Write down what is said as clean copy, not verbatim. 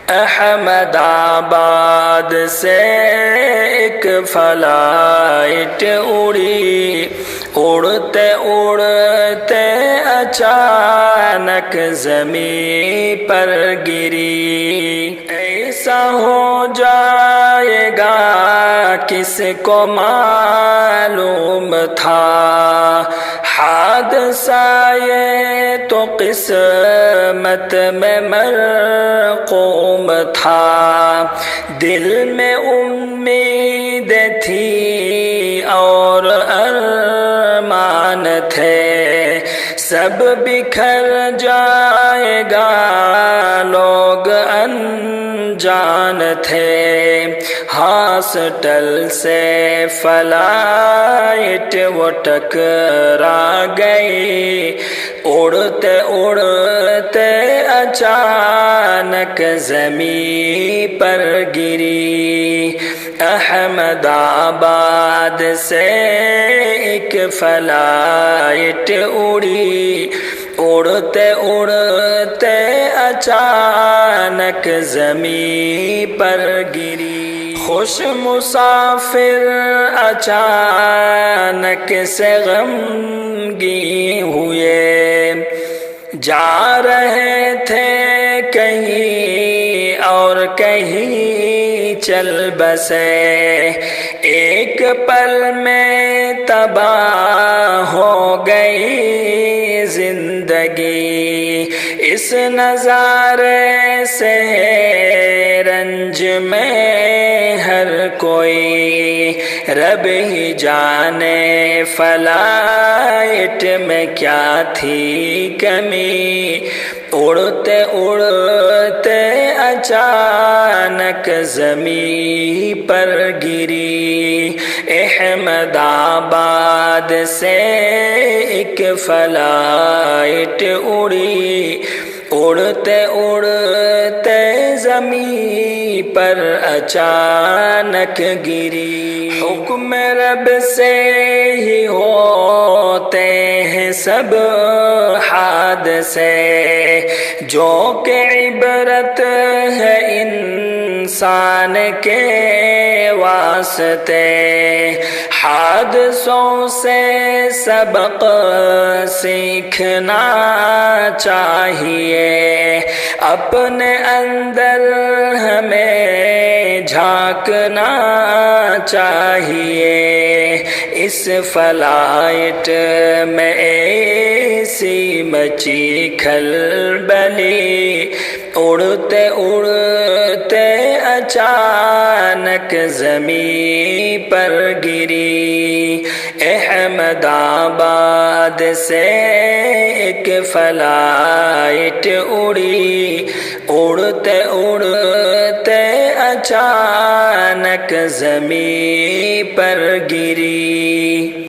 احمد آباد سے ایک فلائٹ اڑی، اڑتے اڑتے اچانک زمین پر گری۔ ایسا ہو جائے گا کس کو معلوم تھا، حادثہ یہ تو قسمت میں مرقوم تھا۔ دل میں امید تھی اور ارمان تھے، سب بکھر جائے گا لوگ انجان تھے۔ ہاسٹل سے فلائٹ وہ ٹکرا گئی، اڑتے اڑتے اچانک زمین پر گری۔ احمد آباد سے ایک فلائٹ اڑی، اڑتے اڑتے اچانک زمین پر گری۔ خوش مسافر اچانک سے غمگین ہوئے، جا رہے تھے کہیں اور کہیں چل بسے، ایک پل میں تباہ ہو گئی زندگی۔ اس نظارے سے رنج میں ہر کوئی، رب ہی جانے فلائٹ میں کیا تھی کمی۔ اڑتے اڑتے اچانک زمین پر گری۔ احمد آباد سے ایک فلائٹ اڑی، اڑتے اڑتے زمین پر اچانک گری۔ حکم رب سے ہی ہوتے ہیں سب حادثے، جو کہ عبرت ہے انسان کے واسطے۔ حادثوں سے سبق سیکھنا چاہیے، اپنے اندر ہمیں جھانکنا چاہیے۔ اس فلائٹ میں ایسی مچی کھلبلی، اڑتے اڑتے اچانک زمین پر گری۔ احمد آباد سے ایک فلائٹ اڑی، اڑتے اڑتے اچانک زمین پر گری۔